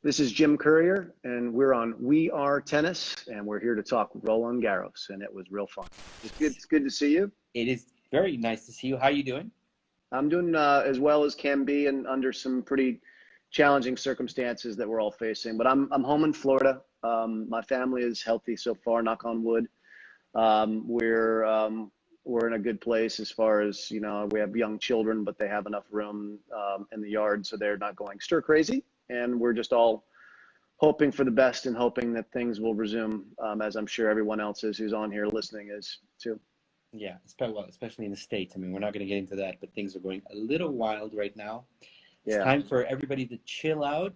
This is Jim Courier, and we're on We Are Tennis, and we're here to talk Roland Garros, and it was real fun. It's good to see you. It is very nice to see you. How are you doing? I'm doing as well as can be, and under some pretty challenging circumstances that we're all facing. But I'm home in Florida. My family is healthy so far, knock on wood. We're in a good place as far as, we have young children, but they have enough room in the yard, so they're not going stir crazy. And we're just all hoping for the best and hoping that things will resume, as I'm sure everyone else is who's on here listening is too. Yeah, especially in the States. I mean, we're not going to get into that, but things are going a little wild right now. It's time for everybody to chill out.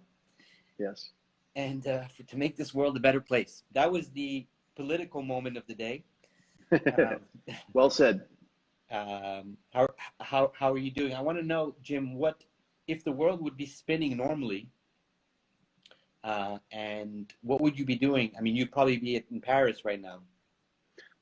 Yes. And to make this world a better place. That was the political moment of the day. Well said. How are you doing? I want to know, Jim, what if the world would be spinning normally, and what would you be doing? I mean, you'd probably be in Paris right now.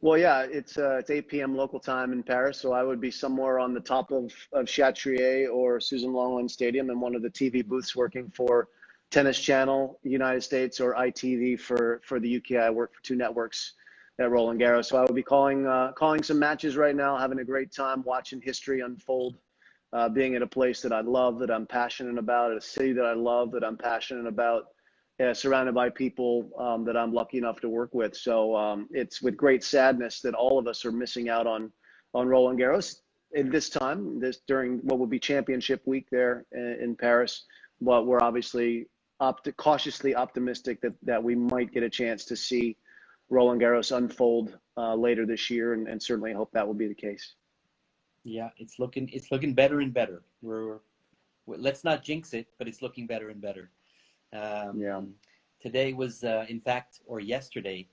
Well, yeah, it's 8 p.m. local time in Paris, so I would be somewhere on the top of Chatrier or Susan Longland Stadium in one of the TV booths working for Tennis Channel United States or ITV for the UK. I work for two networks at Roland Garros, so I would be calling some matches right now, having a great time watching history unfold, being at a place that I love, that I'm passionate about, at a city that I love, that I'm passionate about, surrounded by people that I'm lucky enough to work with. So it's with great sadness that all of us are missing out on Roland Garros at this time, during what would be championship week there in Paris. But we're obviously cautiously optimistic that we might get a chance to see Roland Garros unfold later this year, and certainly hope that will be the case. Yeah, it's looking better and better. Let's not jinx it, but it's looking better and better. Today was, in fact, or yesterday,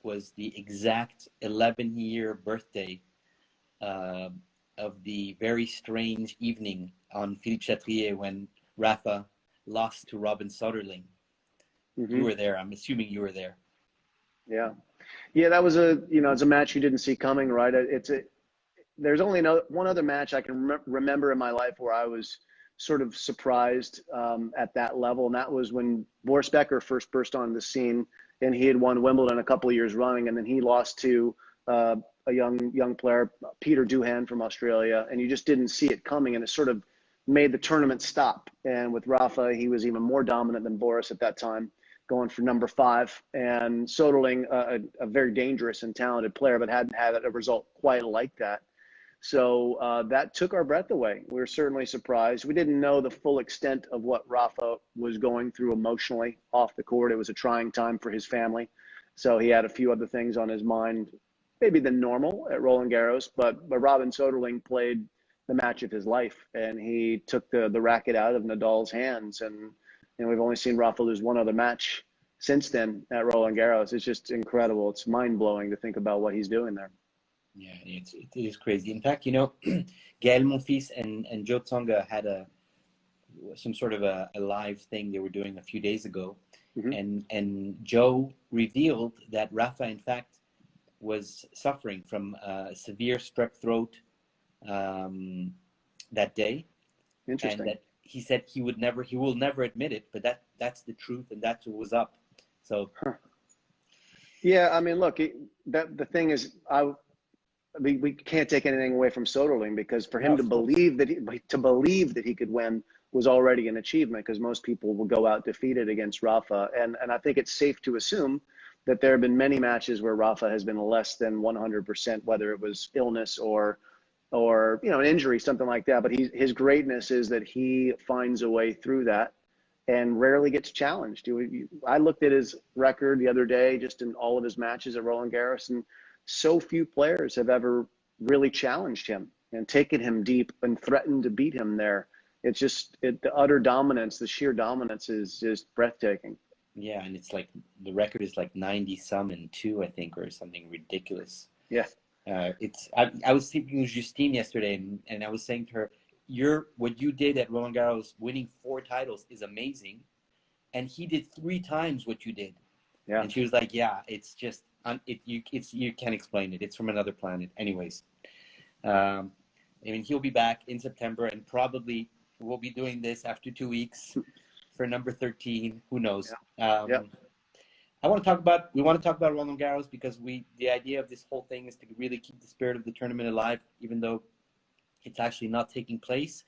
was the exact 11-year birthday of the very strange evening on Philippe Chatrier when Rafa lost to Robin Soderling. Mm-hmm. You were there. I'm assuming you were there. Yeah, that was it's a match you didn't see coming, right? There's only one other match I can remember in my life where I was sort of surprised at that level, and that was when Boris Becker first burst onto the scene, and he had won Wimbledon a couple of years running, and then he lost to a young player, Peter Doohan from Australia, and you just didn't see it coming, and it sort of made the tournament stop. And with Rafa, he was even more dominant than Boris at that time, going for number 5, and Soderling, a very dangerous and talented player, but hadn't had a result quite like that. So that took our breath away. We were certainly surprised. We didn't know the full extent of what Rafa was going through emotionally off the court. It was a trying time for his family. So he had a few other things on his mind, maybe than normal at Roland Garros, but Robin Soderling played the match of his life, and he took the racket out of Nadal's hands. And we've only seen Rafa lose one other match since then at Roland Garros. It's just incredible. It's mind-blowing to think about what he's doing there. Yeah, it is crazy. In fact, Gaël Monfils and Joe Tsonga had some sort of a live thing they were doing a few days ago. Mm-hmm. And Joe revealed that Rafa, in fact, was suffering from severe strep throat that day. Interesting. And that he said he will never admit it, but that's the truth, and that's what was up. So, yeah, I mean, look, the thing is, we can't take anything away from Soderling, because for him to believe that he could win was already an achievement, because most people will go out defeated against Rafa. And I think it's safe to assume that there have been many matches where Rafa has been less than 100%, whether it was illness or an injury, something like that. But his greatness is that he finds a way through that and rarely gets challenged. I looked at his record the other day, just in all of his matches at Roland Garros, and so few players have ever really challenged him and taken him deep and threatened to beat him there. It's just the utter dominance, the sheer dominance is just breathtaking. Yeah, and it's like the record is like 90-2, I think, or something ridiculous. Yeah. I was speaking with Justine yesterday, and I was saying to her, what you did at Roland Garros, winning 4 titles, is amazing, and he did 3 times what you did. Yeah. And she was like, yeah, it's just you can't explain it. It's from another planet. Anyways, I mean, he'll be back in September, and probably we'll be doing this after 2 weeks. for number 13. Who knows? Yeah. Yeah. We want to talk about Roland Garros because the idea of this whole thing is to really keep the spirit of the tournament alive, even though it's actually not taking place.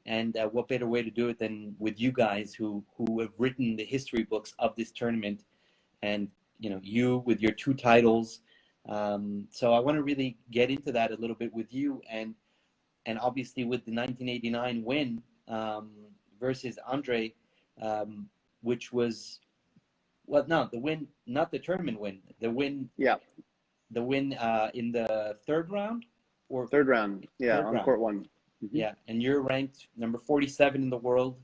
And what better way to do it than with you guys who have written the history books of this tournament, and you with your 2 titles. So I want to really get into that a little bit with you, and obviously with the 1989 win versus Andre, which was the win, not the tournament win, the win. Yeah. The win in the third round or third round. Yeah, on court 1. Mm-hmm. Yeah, and you're ranked number 47 in the world.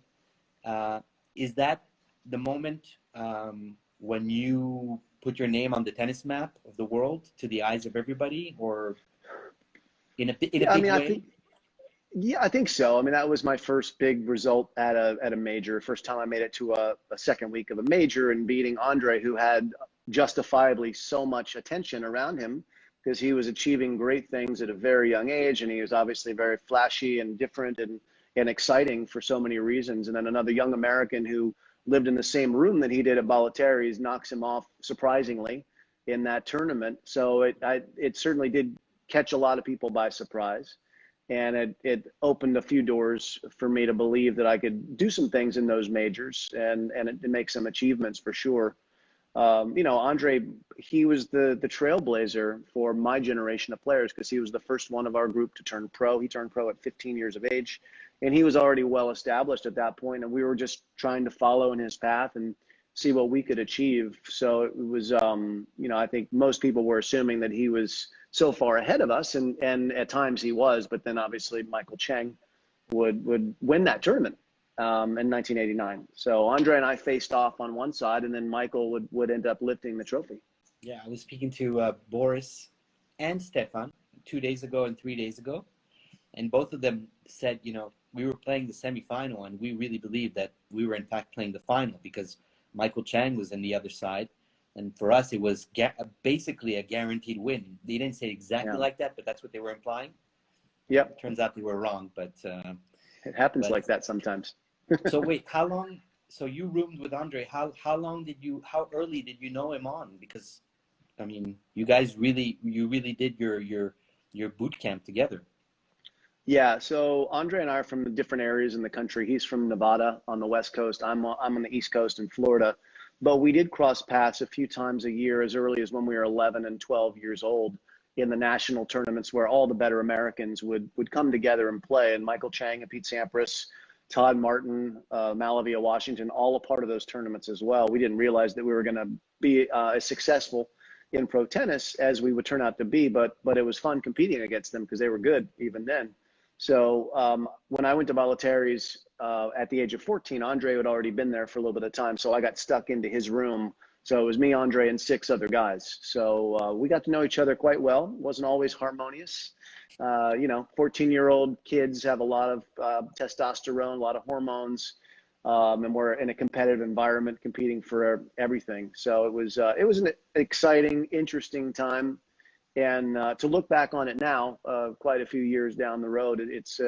Is that the moment when you put your name on the tennis map of the world to the eyes of everybody, or in a big way? I think so. I mean, that was my first big result at a major. First time I made it to a second week of a major, and beating Andre, who had justifiably so much attention around him because he was achieving great things at a very young age, and he was obviously very flashy and different and exciting for so many reasons. And then another young American who lived in the same room that he did at Bollettieri's knocks him off surprisingly in that tournament. So it certainly did catch a lot of people by surprise. And it opened a few doors for me to believe that I could do some things in those majors and make some achievements for sure. Andre, he was the trailblazer for my generation of players because he was the first one of our group to turn pro. He turned pro at 15 years of age, and he was already well established at that point, and we were just trying to follow in his path and see what we could achieve. So it was, I think most people were assuming that he was so far ahead of us, and at times he was, but then obviously Michael Chang would win that tournament in 1989. So Andre and I faced off on one side, and then Michael would end up lifting the trophy. Yeah, I was speaking to Boris and Stefan 2 days ago and 3 days ago, and both of them said, we were playing the semifinal, and we really believed that we were in fact playing the final because Michael Chang was on the other side. And for us, it was basically a guaranteed win. They didn't say exactly like that, but that's what they were implying. Yep. Turns out they were wrong, but it happens like that sometimes. So wait, how long? So you roomed with Andre. How early did you know him on? Because, I mean, you guys really did your boot camp together. Yeah. So Andre and I are from different areas in the country. He's from Nevada on the West Coast. I'm on the East Coast in Florida. But we did cross paths a few times a year as early as when we were 11 and 12 years old in the national tournaments where all the better Americans would come together and play. And Michael Chang and Pete Sampras, Todd Martin, Malavia Washington, all a part of those tournaments as well. We didn't realize that we were going to be as successful in pro tennis as we would turn out to be, but it was fun competing against them because they were good even then. So when I went to Bollettieri's at the age of 14, Andre had already been there for a little bit of time. So I got stuck into his room. So it was me, Andre, and 6 other guys. So we got to know each other quite well. It wasn't always harmonious. 14-year-old kids have a lot of testosterone, a lot of hormones, and we're in a competitive environment competing for everything. So it was an exciting, interesting time. And to look back on it now, quite a few years down the road, it's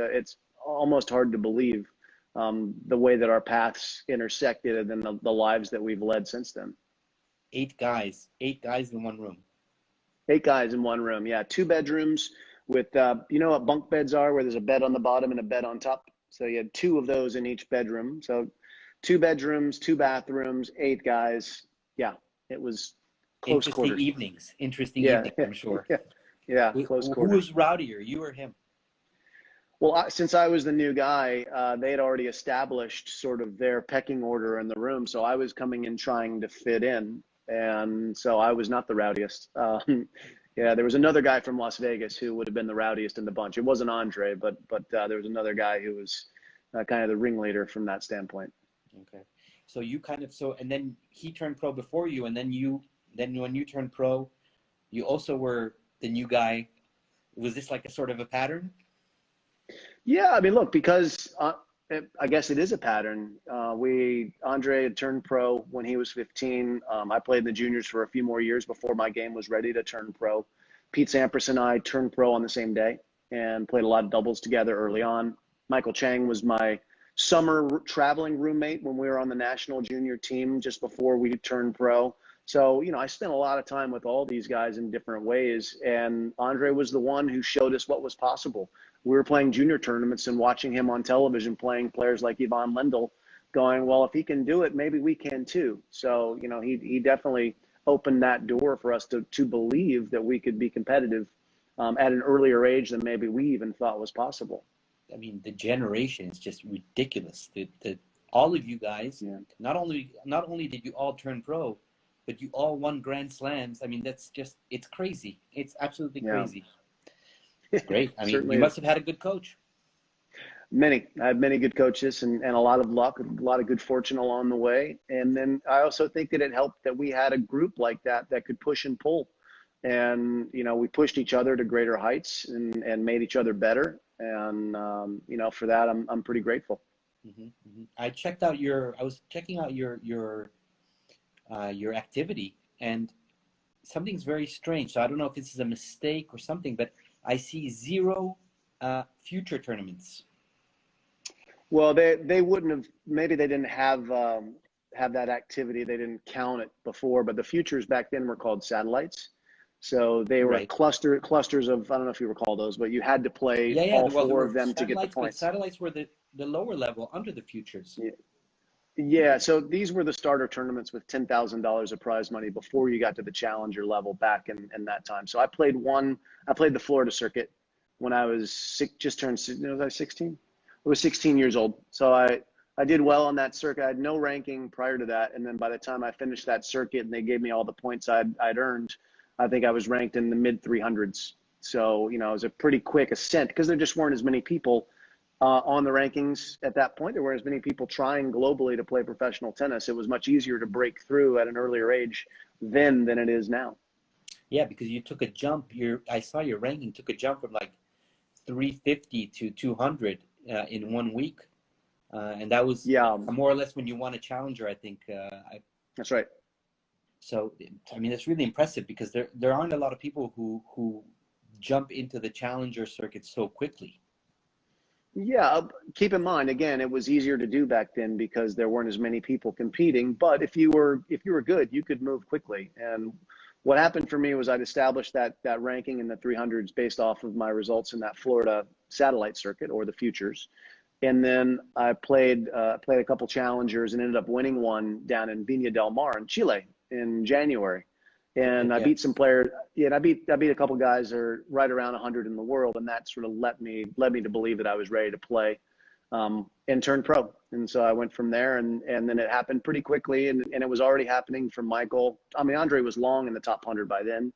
almost hard to believe the way that our paths intersected and the lives that we've led since then. 8 guys in one room. 8 guys in one room, yeah. 2 bedrooms with, you know what bunk beds are, where there's a bed on the bottom and a bed on top? So you had 2 of those in each bedroom. So 2 bedrooms, 2 bathrooms, 8 guys. Yeah, it was close quarters. Interesting evenings, I'm sure. Yeah, close quarters. Who was rowdier, you or him? Well, since I was the new guy, they had already established sort of their pecking order in the room. So I was coming in trying to fit in. And so I was not the rowdiest. Yeah, there was another guy from Las Vegas who would have been the rowdiest in the bunch. It wasn't Andre, but there was another guy who was kind of the ringleader from that standpoint. Okay. So you and then he turned pro before you, and then when you turned pro, you also were the new guy. Was this like a sort of a pattern? Yeah, I mean, look, because I guess it is a pattern. Andre had turned pro when he was 15. I played in the juniors for a few more years before my game was ready to turn pro. Pete Sampras and I turned pro on the same day and played a lot of doubles together early on. Michael Chang was my summer traveling roommate when we were on the national junior team just before we turned pro. So, I spent a lot of time with all these guys in different ways. And Andre was the one who showed us what was possible. We were playing junior tournaments and watching him on television playing players like Ivan Lendl, going, well, if he can do it, maybe we can too. So, he definitely opened that door for us to believe that we could be competitive at an earlier age than maybe we even thought was possible. I mean, the generation is just ridiculous. All of you guys, Yeah. not only did you all turn pro, but you all won Grand Slams. I mean, it's crazy. It's absolutely crazy. It's great. I mean, you must have had a good coach. I had many good coaches and a lot of luck, a lot of good fortune along the way. And then I also think that it helped that we had a group like that could push and pull. And, we pushed each other to greater heights and made each other better. And, for that, I'm pretty grateful. Mm-hmm, mm-hmm. I was checking out your activity, and something's very strange. So I don't know if this is a mistake or something, but I see 0 future tournaments. Well, they wouldn't have. Maybe they didn't have that activity. They didn't count it before. But the futures back then were called satellites, so they were clusters of. I don't know if you recall those, but you had to play all 4 of them to get the points. Satellites were the lower level under the futures. Yeah. So these were the starter tournaments with $10,000 of prize money before you got to the challenger level back in that time. So I played the Florida circuit when I was just turned. Was I 16? I was 16 years old. So I did well on that circuit. I had no ranking prior to that. And then by the time I finished that circuit and they gave me all the points I'd earned, I think I was ranked in the mid 300s. So, it was a pretty quick ascent because there just weren't as many people on the rankings at that point. There weren't as many people trying globally to play professional tennis. It was much easier to break through at an earlier age then than it is now. Yeah, because you took a jump. I saw your ranking took a jump from like 350 to 200 in 1 week. And that was more or less when you won a challenger, I think. That's right. So, I mean, it's really impressive because there aren't a lot of people who jump into the challenger circuit so quickly. Yeah, keep in mind, again, it was easier to do back then because there weren't as many people competing. But if you were good, you could move quickly. And what happened for me was I'd established that ranking in the 300s based off of my results in that Florida satellite circuit or the futures. And then I played a couple challengers and ended up winning one down in Viña del Mar in Chile in January. And I beat some players. Yeah, and I beat a couple guys that are right around 100 in the world, and that sort of led me to believe that I was ready to play and turn pro. And so I went from there, and then it happened pretty quickly, and it was already happening for Michael. I mean, Andre was long in the top 100 by then.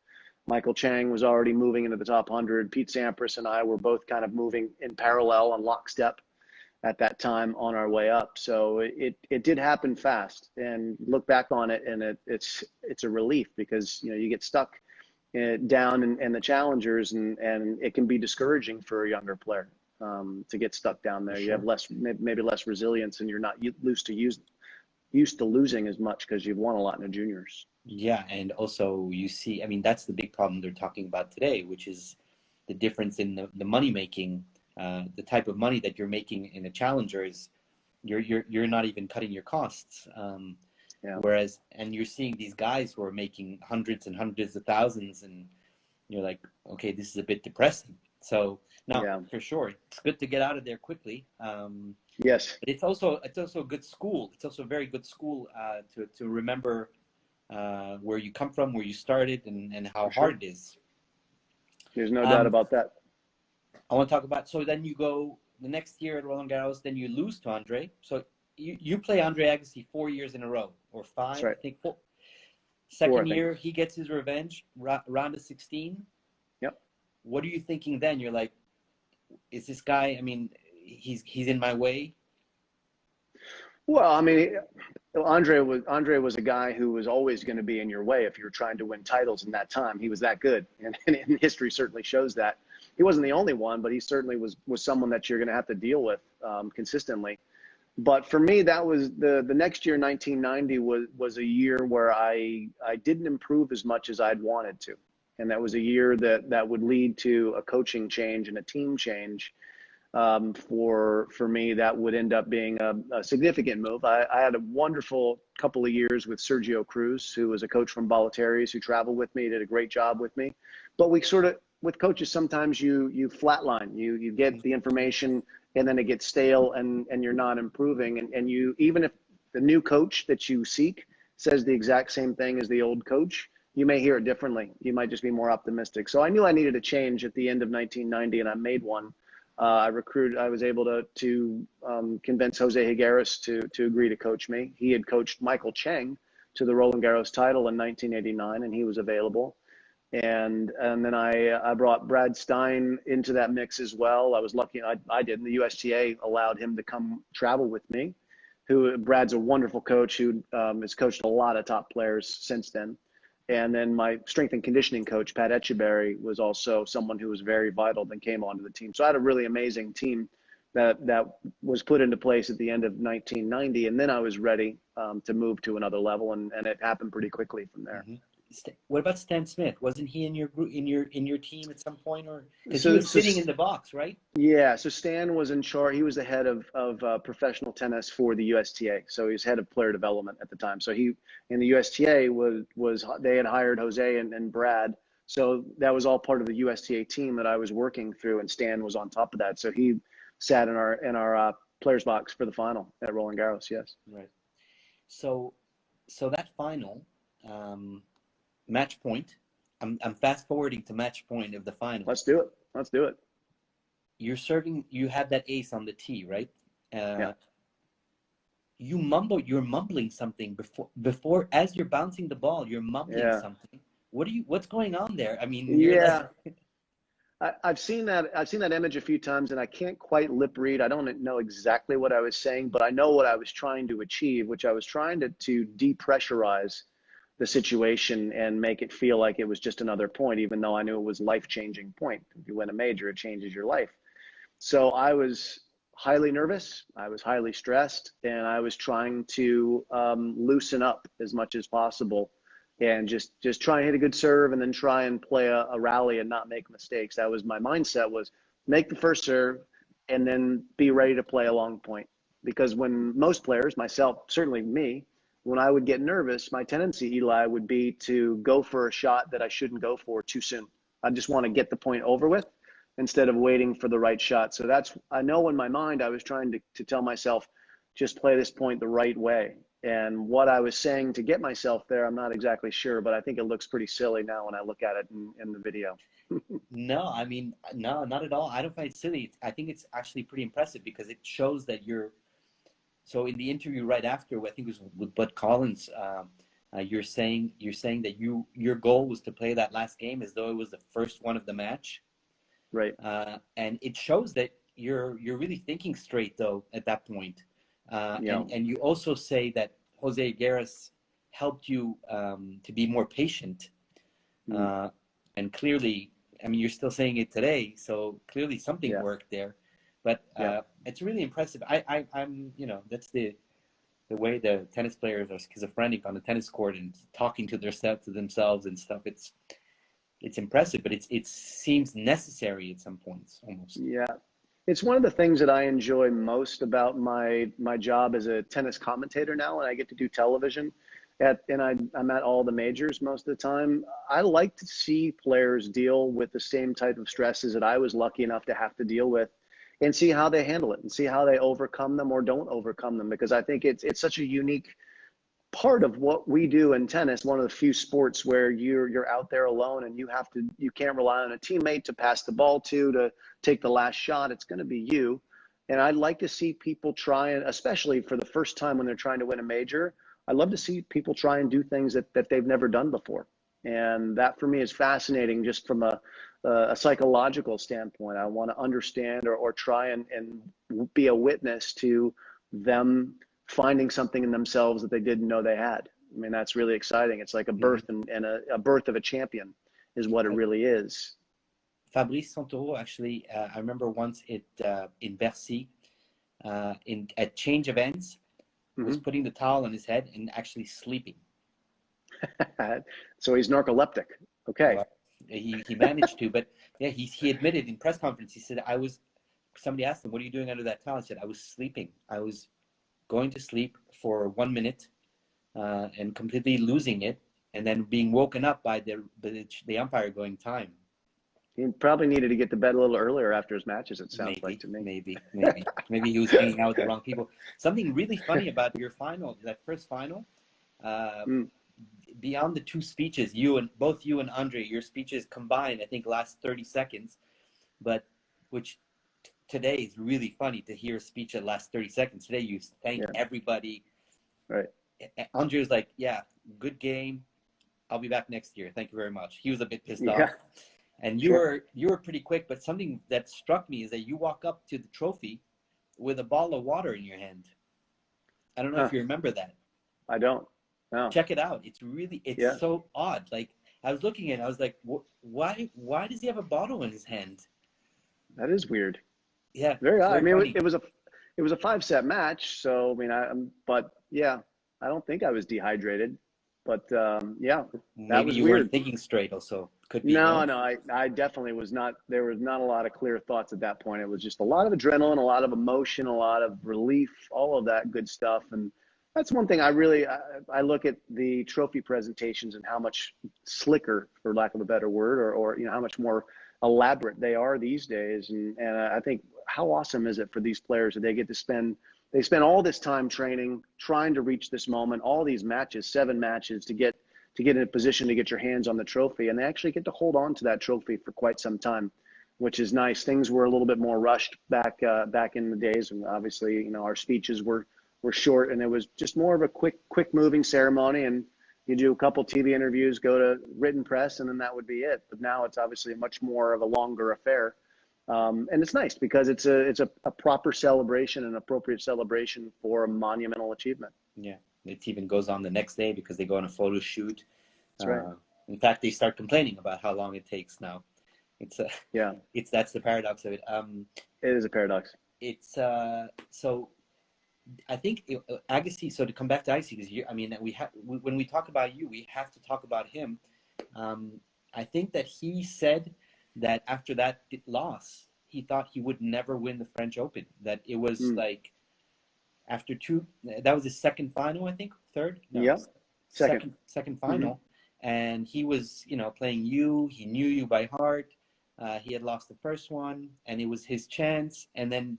Michael Chang was already moving into the top 100. Pete Sampras and I were both kind of moving in parallel on lockstep at that time on our way up. So it did happen fast, and look back on it, and it's a relief because you get stuck down in the challengers, and it can be discouraging for a younger player to get stuck down there. Sure. You have maybe less resilience, and you're not used to losing as much because you've won a lot in the juniors. Yeah, and also you see, I mean, that's the big problem they're talking about today, which is the difference in the money making. The type of money that you're making in a challenger is you're not even cutting your costs. Whereas, and you're seeing these guys who are making hundreds and hundreds of thousands, and you're like, okay, this is a bit depressing. So for sure, it's good to get out of there quickly. Yes, but it's also a good school. It's also a very good school to remember where you come from, where you started, and how hard it is. There's no doubt about that. I want to talk about, so then you go the next year at Roland Garros, then you lose to Andre. So you play Andre Agassi 4 years in a row, or 5, That's right. I think 4. Second year, he gets his revenge, round of 16. Yep. What are you thinking then? You're like, is this guy, I mean, he's in my way? Well, I mean, Andre was a guy who was always going to be in your way if you were trying to win titles in that time. He was that good, and history certainly shows that. He wasn't the only one, but he certainly was someone that you're going to have to deal with consistently. But for me, that was the next year, 1990, was a year where I didn't improve as much as I'd wanted to. And that was a year that would lead to a coaching change and a team change For me, that would end up being a significant move. I had a wonderful couple of years with Sergio Cruz, who was a coach from Bolletari's, who traveled with me, did a great job with me. But we sort of, with coaches, sometimes you flatline. You get the information and then it gets stale and you're not improving. And you, even if the new coach that you seek says the exact same thing as the old coach, you may hear it differently. You might just be more optimistic. So I knew I needed a change at the end of 1990, and I made one. I was able to convince Jose Higueras to agree to coach me. He had coached Michael Cheng to the Roland Garros title in 1989, and he was available. And then I brought Brad Stein into that mix as well. I was lucky I did, and the USTA allowed him to come travel with me. Brad's a wonderful coach who has coached a lot of top players since then. And then my strength and conditioning coach, Pat Etcheberry, was also someone who was very vital and came onto the team. So I had a really amazing team that was put into place at the end of 1990. And then I was ready to move to another level, and it happened pretty quickly from there. Mm-hmm. What about Stan Smith? Wasn't he in your group, in your team at some point, or because So, he was sitting in the box, right? Yeah, so Stan was in charge. He was the head of professional tennis for the USTA. So he was head of player development at the time. So he, in the USTA, was they had hired Jose and Brad. So that was all part of the USTA team that I was working through, and Stan was on top of that. So he sat in our players box for the final at Roland Garros. Yes. Right. So that final. Match point. I'm fast forwarding to match point of the final. Let's do it. You're serving. You have that ace on the tee, right? Yeah. You're mumbling something before as you're bouncing the ball. You're mumbling something. What's going on there? I mean, I've seen that image a few times, and I can't quite lip read. I don't know exactly what I was saying, but I know what I was trying to achieve, which I was trying to depressurize the situation and make it feel like it was just another point, even though I knew it was life-changing point. If you win a major, it changes your life. So I was highly nervous. I was highly stressed, and I was trying to loosen up as much as possible, and just try and hit a good serve, and then try and play a rally and not make mistakes. That was my mindset: was make the first serve, and then be ready to play a long point. Because when most players, myself, certainly me, when I would get nervous, my tendency, Eli, would be to go for a shot that I shouldn't go for too soon. I just want to get the point over with instead of waiting for the right shot. So I know in my mind, I was trying to tell myself, just play this point the right way. And what I was saying to get myself there, I'm not exactly sure, but I think it looks pretty silly now when I look at it in the video. No, I mean, no, not at all. I don't find it silly. I think it's actually pretty impressive because it shows that you're. So in the interview right after, I think it was with Bud Collins, you're saying that your goal was to play that last game as though it was the first one of the match, right? And it shows that you're really thinking straight though at that point. And you also say that Jose Higueras helped you to be more patient, and clearly, I mean, you're still saying it today, so clearly something worked there. But it's really impressive. I'm that's the way the tennis players are schizophrenic on the tennis court and talking to themselves and stuff. It's impressive, but it seems necessary at some points almost. Yeah, it's one of the things that I enjoy most about my job as a tennis commentator now, and I get to do television. I'm at all the majors most of the time. I like to see players deal with the same type of stresses that I was lucky enough to have to deal with, and see how they handle it and see how they overcome them or don't overcome them. Because I think it's such a unique part of what we do in tennis, one of the few sports where you're out there alone and you can't rely on a teammate to pass the ball to take the last shot. It's going to be you. And I'd like to see people try, and especially for the first time when they're trying to win a major, I'd love to see people try and do things that they've never done before. And that for me is fascinating just from a psychological standpoint. I want to understand or try and be a witness to them finding something in themselves that they didn't know they had. I mean, that's really exciting. It's like a birth and a birth of a champion is what it really is. Fabrice Santoro, actually, I remember once in Bercy, at change of ends, was putting the towel on his head and actually sleeping. So he's narcoleptic. Okay. Well, he managed to, but yeah, he admitted in press conference, he said, I was somebody asked him, "What are you doing under that towel?" He said, "I was sleeping. I was going to sleep for 1 minute and completely losing it, and then being woken up by the umpire going time." He probably needed to get to bed a little earlier after his matches, it sounds like to me. Maybe he was hanging out with the wrong people. Something really funny about your final, that first final, beyond the two speeches, both you and Andre, your speeches combined, I think, last 30 seconds, but which today is really funny to hear a speech that lasts 30 seconds. Today you thank everybody. Right. Andre was like, "Yeah, good game. I'll be back next year. Thank you very much." He was a bit pissed off. And you were pretty quick, but something that struck me is that you walk up to the trophy with a bottle of water in your hand. I don't know if you remember that. I don't. No. Check it out. It's so odd. Like, I was looking at it, I was like, why does he have a bottle in his hand? That is weird. Yeah. Very odd. I mean, it was a 5-set match, so I mean, but yeah, I don't think I was dehydrated. But yeah, that was you weird. Weren't thinking straight also. Could be. No, I definitely was not. There was not a lot of clear thoughts at that point. It was just a lot of adrenaline, a lot of emotion, a lot of relief, all of that good stuff. And that's one thing I look at the trophy presentations and how much slicker, for lack of a better word, or how much more elaborate they are these days. And I think, how awesome is it for these players that they spend all this time training, trying to reach this moment, all these matches, 7 matches to get in a position to get your hands on the trophy, and they actually get to hold on to that trophy for quite some time, which is nice. Things were a little bit more rushed back in the days, and obviously, our speeches were short, and it was just more of a quick moving ceremony, and you do a couple TV interviews, go to written press, and then that would be it. But now it's obviously much more of a longer affair. And it's nice because it's a proper celebration, an appropriate celebration for a monumental achievement. Yeah, it even goes on the next day because they go on a photo shoot. That's right. In fact, they start complaining about how long it takes now. That's the paradox of it. It is a paradox. It's so. I think Agassi. So to come back to Agassi, because when we talk about you, we have to talk about him. I think that he said that after that loss, he thought he would never win the French Open. That it was like after that was his second final, I think, third? No, yeah, second final. And he was, playing you. He knew you by heart. He had lost the first one, and it was his chance. And then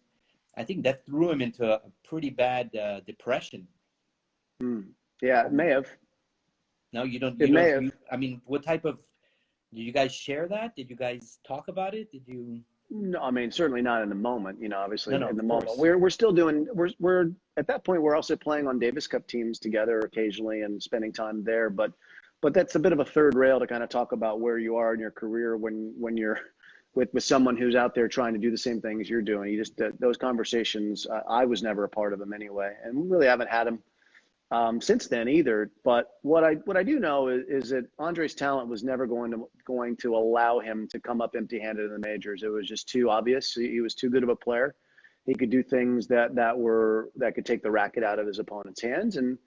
I think that threw him into a pretty bad depression. Yeah, it may have. No, you don't. It may have. What type of? Did you guys share that? Did you guys talk about it? Did you? No, certainly not in the moment. Obviously in the moment. We're still doing. We're at that point. We're also playing on Davis Cup teams together occasionally and spending time there. But that's a bit of a third rail to kind of talk about where you are in your career when you're with someone who's out there trying to do the same thing as you're doing. You just those conversations. I was never a part of them anyway, and we really haven't had them since then either. But what I do know is that Andre's talent was never going to allow him to come up empty-handed in the majors. It was just too obvious. He was too good of a player. He could do things that could take the racket out of his opponent's hands. And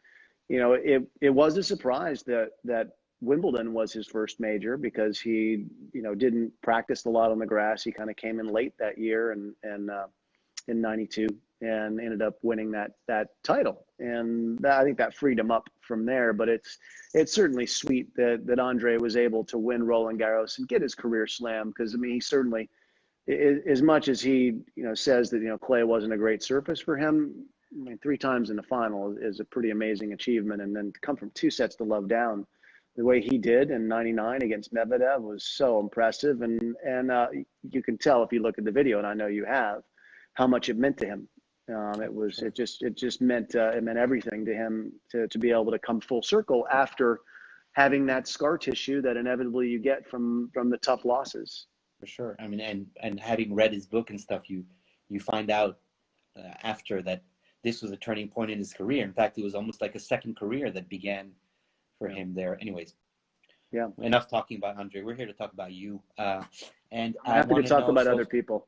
it was a surprise that Wimbledon was his first major because he didn't practice a lot on the grass. He kind of came in late that year and in '92. And ended up winning that title, and I think that freed him up from there. But it's certainly sweet that Andre was able to win Roland Garros and get his career slam, because he certainly, as much as he says that clay wasn't a great surface for him, 3 times in the final is a pretty amazing achievement, and then to come from 2 sets to love down the way he did in '99 against Medvedev was so impressive, and you can tell if you look at the video, and I know you have, how much it meant to him. It just meant everything to him to be able to come full circle after having that scar tissue that inevitably you get from the tough losses. For sure. And having read his book and stuff, you find out after that this was a turning point in his career. In fact, it was almost like a second career that began for him there. Anyways. Yeah. Enough talking about Andre. We're here to talk about you. And I'm happy to talk about other people.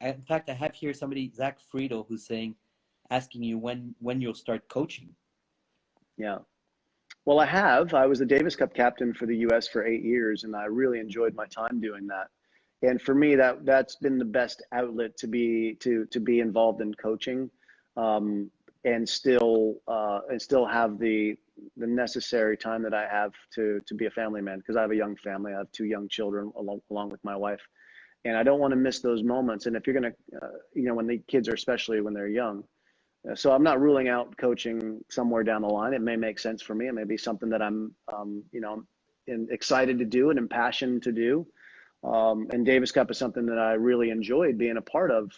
In fact, I have here somebody, Zach Friedel, who's asking you when you'll start coaching. Yeah. Well, I was the Davis Cup captain for the U.S. for 8 years, and I really enjoyed my time doing that. And for me, that's been the best outlet to be involved in coaching, and still have the necessary time that I have to be a family man, because I have a young family. I have two young children along with my wife, and I don't want to miss those moments. And if you're gonna, when the kids are, especially when they're young, so I'm not ruling out coaching somewhere down the line. It may make sense for me. It may be something that I'm, excited to do and impassioned to do. And Davis Cup is something that I really enjoyed being a part of,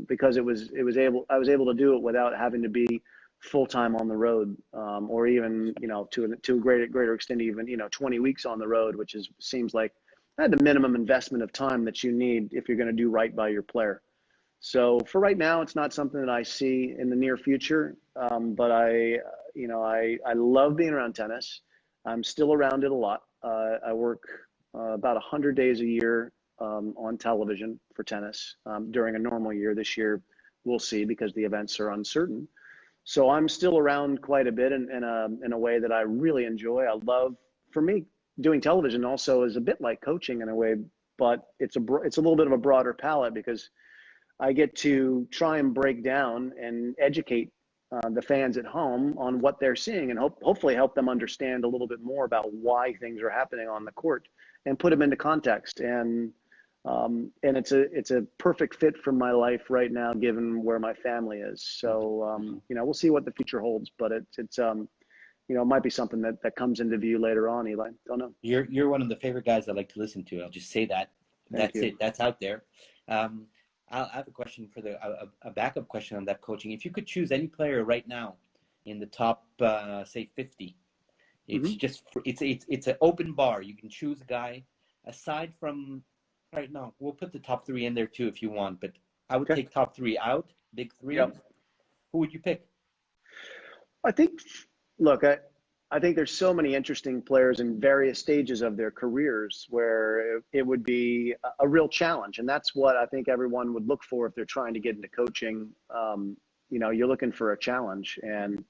because I was able to do it without having to be full time on the road, or even to a greater extent, even 20 weeks on the road, which seems like the minimum investment of time that you need if you're going to do right by your player. So for right now, it's not something that I see in the near future, but I love being around tennis. I'm still around it a lot. I work about 100 days a year on television for tennis during a normal year. This year, we'll see, because the events are uncertain. So I'm still around quite a bit in a way that I really enjoy. I love, for me, doing television also is a bit like coaching in a way, but it's a little bit of a broader palette, because I get to try and break down and educate the fans at home on what they're seeing, and hopefully help them understand a little bit more about why things are happening on the court, and put them into context. And it's a perfect fit for my life right now, given where my family is. So we'll see what the future holds, but it might be something that comes into view later on. Eli, don't know. You're one of the favorite guys I like to listen to. I'll just say that. Thank you. It. That's out there. I have a question for a backup question on that coaching. If you could choose any player right now in the top, say 50, it's just it's an open bar. You can choose a guy aside from right now. We'll put the top 3 in there too if you want, but I would take top 3 out, big 3. Yep. Who would you pick? I think there's so many interesting players in various stages of their careers where it would be a real challenge. And that's what I think everyone would look for if they're trying to get into coaching. You're looking for a challenge. And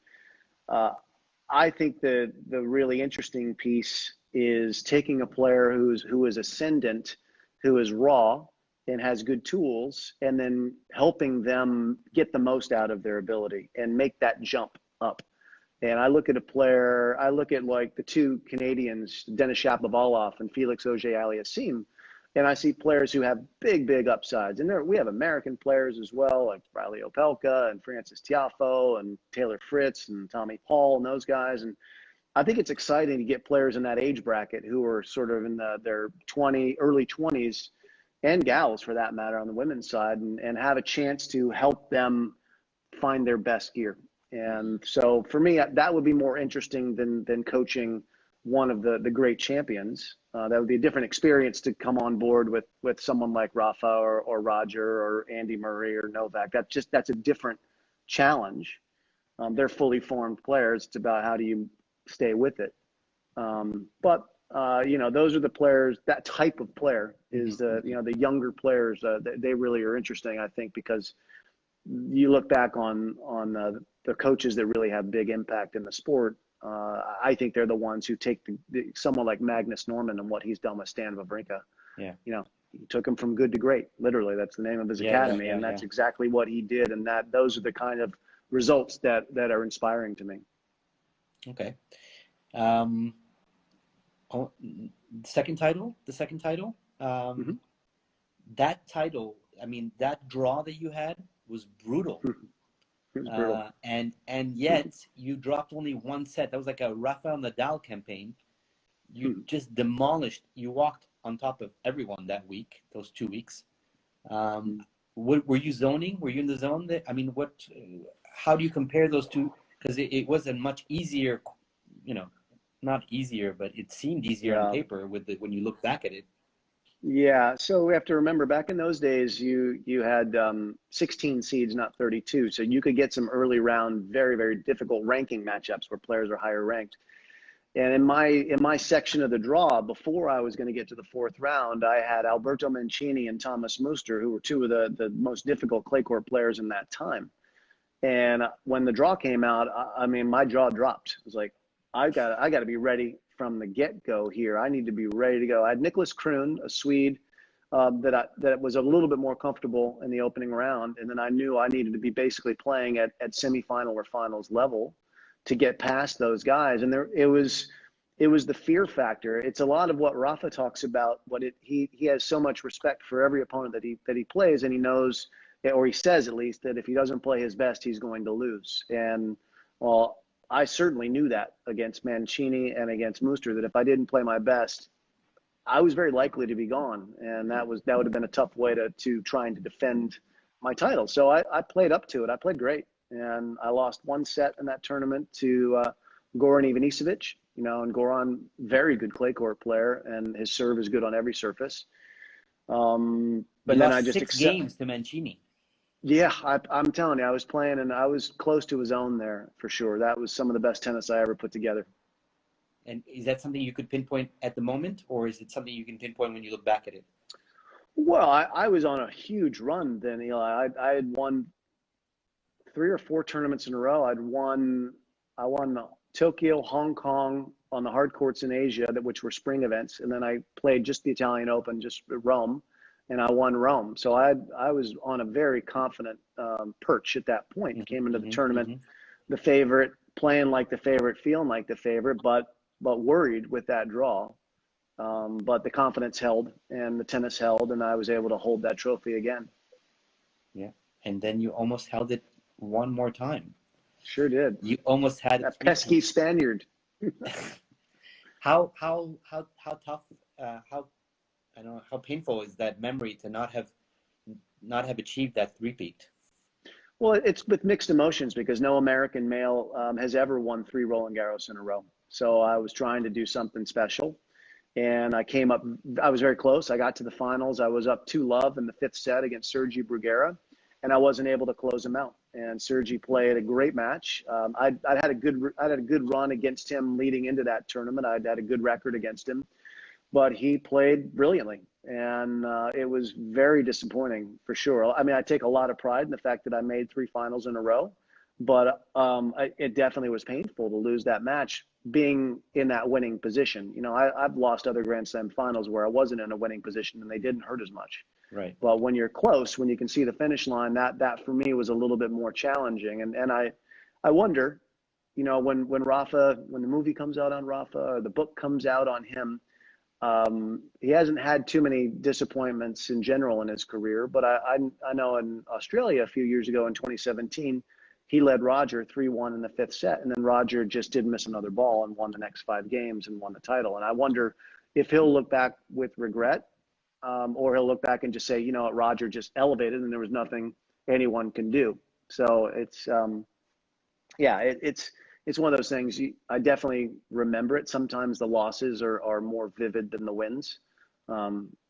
I think the really interesting piece is taking a player who is ascendant, who is raw and has good tools, and then helping them get the most out of their ability and make that jump up. And I look at like the two Canadians, Denis Shapovalov and Felix Auger-Aliassime, and I see players who have big upsides. And we have American players as well, like Riley Opelka and Francis Tiafoe and Taylor Fritz and Tommy Paul and those guys. And I think it's exciting to get players in that age bracket who are sort of in their early 20s, and gals for that matter on the women's side, and have a chance to help them find their best gear. And so for me, that would be more interesting than coaching one of the great champions. That would be a different experience to come on board with someone like Rafa or Roger or Andy Murray or Novak. That's a different challenge. They're fully formed players. It's about how do you stay with it. But those are the players. That type of player is the younger players. They really are interesting, I think, because you look back on the coaches that really have big impact in the sport. I think they're the ones who take someone like Magnus Norman and what he's done with Stan Wawrinka. Yeah. He took him from good to great. Literally, that's the name of his academy, and that's exactly what he did. And those are the kind of results that are inspiring to me. Okay. The second title. That title. I mean, that draw that you had was brutal. And yet you dropped only one set. That was like a Rafael Nadal campaign. You just demolished. You walked on top of everyone that week, those 2 weeks. Were you zoning? Were you in the zone? How do you compare those two? Because it was a much easier, not easier, but it seemed easier on paper when you look back at it. Yeah, so we have to remember back in those days, you had 16 seeds, not 32. So you could get some early round, very, very difficult ranking matchups where players are higher ranked. And in my section of the draw, before I was going to get to the fourth round, I had Alberto Mancini and Thomas Muster, who were two of the most difficult clay court players in that time. And when the draw came out, my jaw dropped. It was like, I got to be ready from the get-go here. I need to be ready to go. I had Nicholas Kroon, a Swede, that was a little bit more comfortable in the opening round, and then I knew I needed to be basically playing at semifinal or finals level to get past those guys. And it was the fear factor. It's a lot of what Rafa talks about. He has so much respect for every opponent that he plays, and he knows, or he says at least, that if he doesn't play his best, he's going to lose. And well, I certainly knew that against Mancini and against Muster, that if I didn't play my best, I was very likely to be gone, and that would have been a tough way to trying to defend my title. So I played up to it. I played great, and I lost one set in that tournament to Goran Ivanisevic. And Goran, very good clay court player, and his serve is good on every surface. But then I just 6 games to Mancini. Yeah, I'm telling you, I was playing, and I was close to his own there for sure. That was some of the best tennis I ever put together. And is that something you could pinpoint at the moment, or is it something you can pinpoint when you look back at it? Well, I was on a huge run then, Eli. I had won 3 or 4 tournaments in a row. I won Tokyo, Hong Kong on the hard courts in Asia, which were spring events, and then I played just the Italian Open, just Rome, and I won Rome. So I was on a very confident perch at that point. Came into the tournament, the favorite, playing like the favorite, feeling like the favorite, but worried with that draw. But the confidence held, and the tennis held, and I was able to hold that trophy again. Yeah, and then you almost held it one more time. Sure did. You almost had that pesky Spaniard. How tough? How painful is that memory to not have achieved that three-peat? Well, it's with mixed emotions, because no American male has ever won 3 Roland Garros in a row. So I was trying to do something special, and I was very close. I got to the finals. I was up 2-love in the 5th set against Sergi Bruguera, and I wasn't able to close him out. And Sergi played a great match. I had a good run against him leading into that tournament. I'd had a good record against him, but he played brilliantly, and it was very disappointing for sure. I mean, I take a lot of pride in the fact that I made 3 finals in a row, but it definitely was painful to lose that match, being in that winning position. I've lost other Grand Slam finals where I wasn't in a winning position and they didn't hurt as much. Right. But when you're close, when you can see the finish line, that for me was a little bit more challenging. And I wonder, when Rafa, when the movie comes out on Rafa, or the book comes out on him, he hasn't had too many disappointments in general in his career. But I know in Australia a few years ago in 2017, he led Roger 3-1 in the 5th set, and then Roger just didn't miss another ball and won the next 5 games and won the title. And I wonder if he'll look back with regret, or he'll look back and just say, Roger just elevated and there was nothing anyone can do. So it's one of those things. I definitely remember it. Sometimes the losses are more vivid than the wins.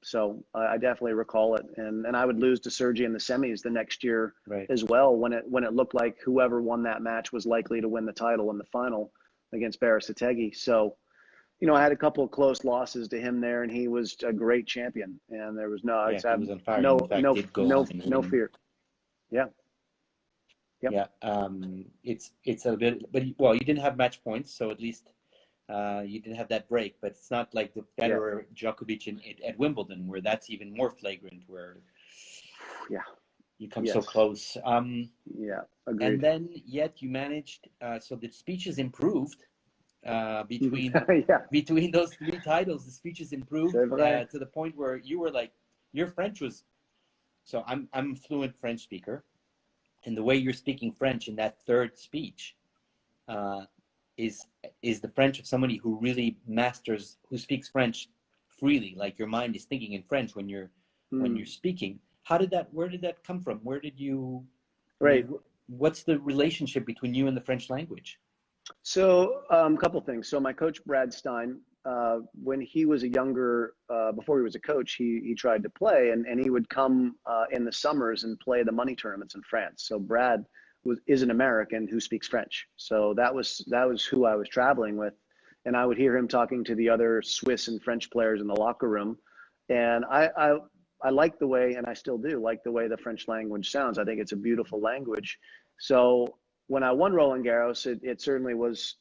So I definitely recall it, and I would lose to Sergi in the semis the next year, right, as well, when it looked like whoever won that match was likely to win the title in the final against Barisitegui. So, I had a couple of close losses to him there, and he was a great champion, and there was no fear. Yeah. Yep. Yeah. It's a bit, but well, you didn't have match points, so at least you didn't have that break. But it's not like the Federer Djokovic at Wimbledon, where that's even more flagrant, where you come so close. Agreed. And then yet you managed. So the speeches improved between between those 3 titles. The speeches improved to the point where you were like, your French was. So I'm a fluent French speaker. And the way you're speaking French in that 3rd speech is the French of somebody who really masters, who speaks French freely. Like your mind is thinking in French when you're speaking. Where did that come from? Where did you? Right. What's the relationship between you and the French language? So a couple things. So my coach, Brad Stein, when he was before he was a coach, he tried to play, and he would come in the summers and play the money tournaments in France. So Brad is an American who speaks French. So that was who I was traveling with. And I would hear him talking to the other Swiss and French players in the locker room. And I like the way, and I still do like the way the French language sounds. I think it's a beautiful language. So when I won Roland Garros, it certainly was,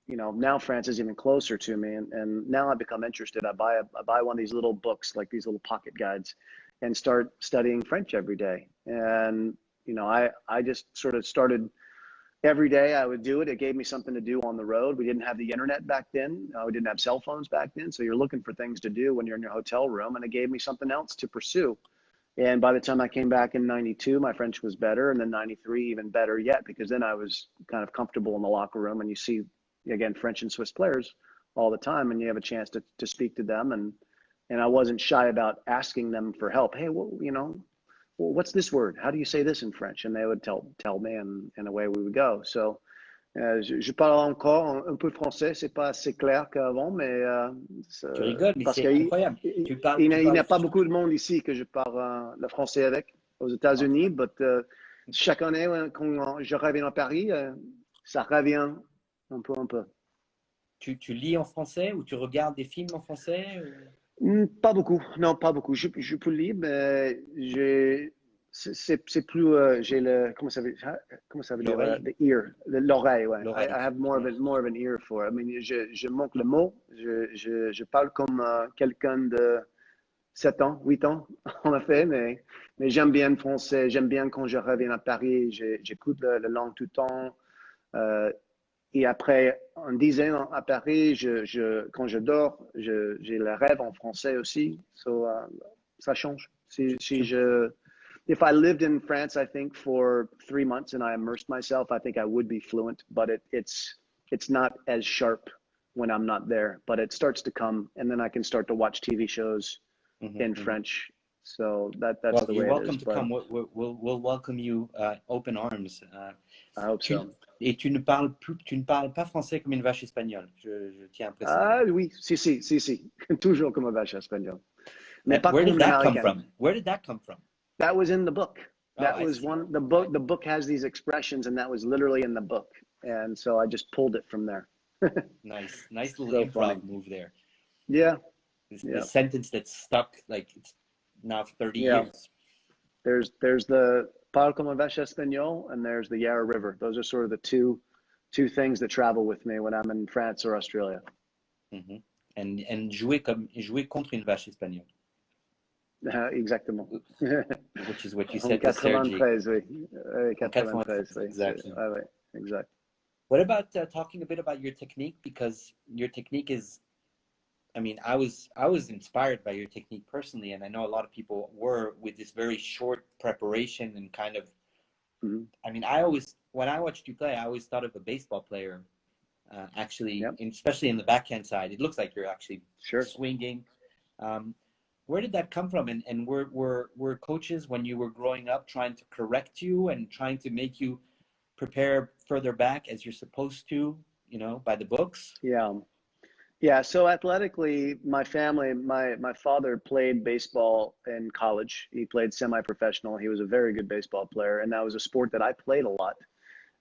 now France is even closer to me, and now I've become interested. I buy one of these little books, like these little pocket guides, and start studying French every day. And I just sort of started. Every day I would do it. It gave me something to do on the road. We didn't have the internet back then. We didn't have cell phones back then. So you're looking for things to do when you're in your hotel room, and it gave me something else to pursue. And by the time I came back in 92, my French was better. And then 93, even better yet, because then I was kind of comfortable in the locker room, and you see, again, French and Swiss players all the time, and you have a chance to speak to them. And I wasn't shy about asking them for help. Hey, well, what's this word? How do you say this in French? And they would tell me, and away we would go. So, je parle encore un peu français. C'est pas assez clair qu'avant, mais tu rigoles, mais parce c'est qu'il incroyable. il n'y a pas beaucoup de monde ici que je parle le français avec aux États-Unis. But chaque année, quand je reviens à Paris, ça revient un peu. Tu lis en français ou tu regardes des films en français Pas beaucoup, non, pas beaucoup. Je peux lire, mais c'est plus, j'ai comment ça veut dire, the ear, l'oreille, ouais. I have more of an ear for it. I mean, je manque le mot, je parle comme quelqu'un de 7 ans, 8 ans, en effet, mais j'aime bien le français, j'aime bien quand je reviens à Paris, j'écoute la langue tout le temps. Et après en 10 ans à Paris, quand je dors, j'ai le rêve en français aussi. So, ça change. If I lived in France, I think for 3 months and I immersed myself, I think I would be fluent, but it's not as sharp when I'm not there. But it starts to come, and then I can start to watch TV shows in French. So that's the way it is. You're welcome to come. We'll welcome you open arms. I hope so. Et tu ne parles pas français comme une vache espagnole. Je tiens à préciser. Ah oui, si. Toujours comme une vache espagnole. Mais where did that come from? Where did that come from? That was in the book. That was the book. The book has these expressions, and that was literally in the book. And so I just pulled it from there. Nice little improv move there. Yeah. The sentence that's stuck, like it's now 30 years. There's the Parle comme un vache espagnol, and there's the Yarra River. Those are sort of the two things that travel with me when I'm in France or Australia. And jouer contre une vache espagnole. Exactement. Which is what you said to Sergi. 93, oui. Exactly. Oui, exact. What about talking a bit about your technique? Because your technique is, I mean, I was inspired by your technique personally, and I know a lot of people were with this very short preparation and kind of. I mean, when I watched you play, I always thought of a baseball player, actually, especially in the backhand side. It looks like you're actually swinging. Where did that come from? And were coaches when you were growing up trying to correct you and trying to make you prepare further back as you're supposed to, by the books? Yeah. So athletically, my family, my father played baseball in college. He played semi-professional. He was a very good baseball player, and that was a sport that I played a lot,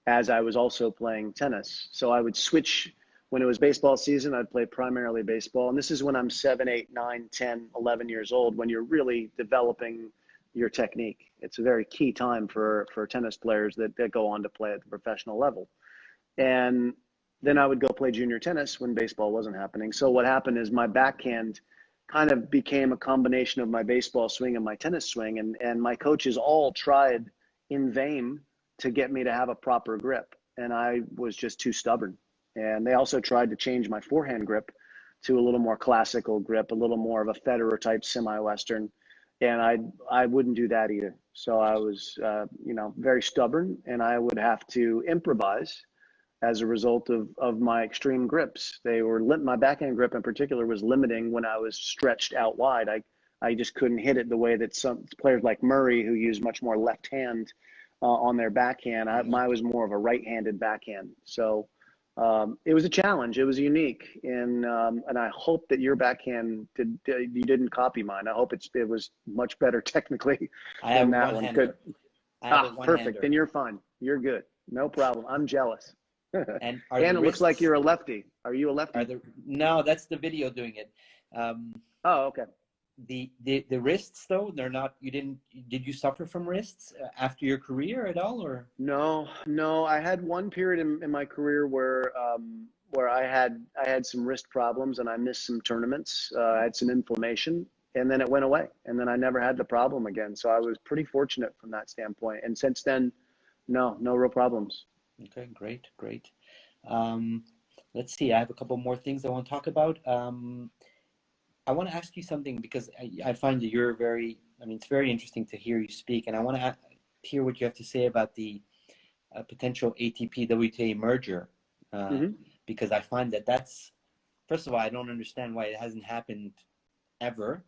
as I was also playing tennis. So I would switch. When it was baseball season, I'd play primarily baseball. And this is when I'm 7, 8, 9, 10, 11 years old, when you're really developing your technique. It's a very key time for tennis players that go on to play at the professional level. And then I would go play junior tennis when baseball wasn't happening. So what happened is my backhand kind of became a combination of my baseball swing and my tennis swing. And my coaches all tried in vain to get me to have a proper grip. And I was just too stubborn. And they also tried to change my forehand grip to a little more classical grip, a little more of a Federer type semi-Western. And I wouldn't do that either. So I was, very stubborn, and I would have to improvise as a result of my extreme grips. My backhand grip in particular was limiting when I was stretched out wide. I just couldn't hit it the way that some players like Murray, who use much more left hand on their backhand. Mine was more of a right-handed backhand. So it was a challenge. It was unique, and I hope that your backhand you didn't copy mine. I hope it was much better technically than that one. Good. Perfect. Then you're fine. You're good. No problem. I'm jealous. And it looks like you're a lefty. Are you a lefty? No, that's the video doing it. Okay. The wrists though, they're not. Did you suffer from wrists after your career at all, or? No. I had one period in my career where where I had some wrist problems and I missed some tournaments. I had some inflammation, and then it went away, and then I never had the problem again. So I was pretty fortunate from that standpoint. And since then, no real problems. Okay, great, great. Let's see. I have a couple more things I want to talk about. I want to ask you something because I find that you're very. I mean, it's very interesting to hear you speak, and I want to hear what you have to say about the potential ATP WTA merger, Hmm. because I find that that's, first of all, I don't understand why it hasn't happened ever,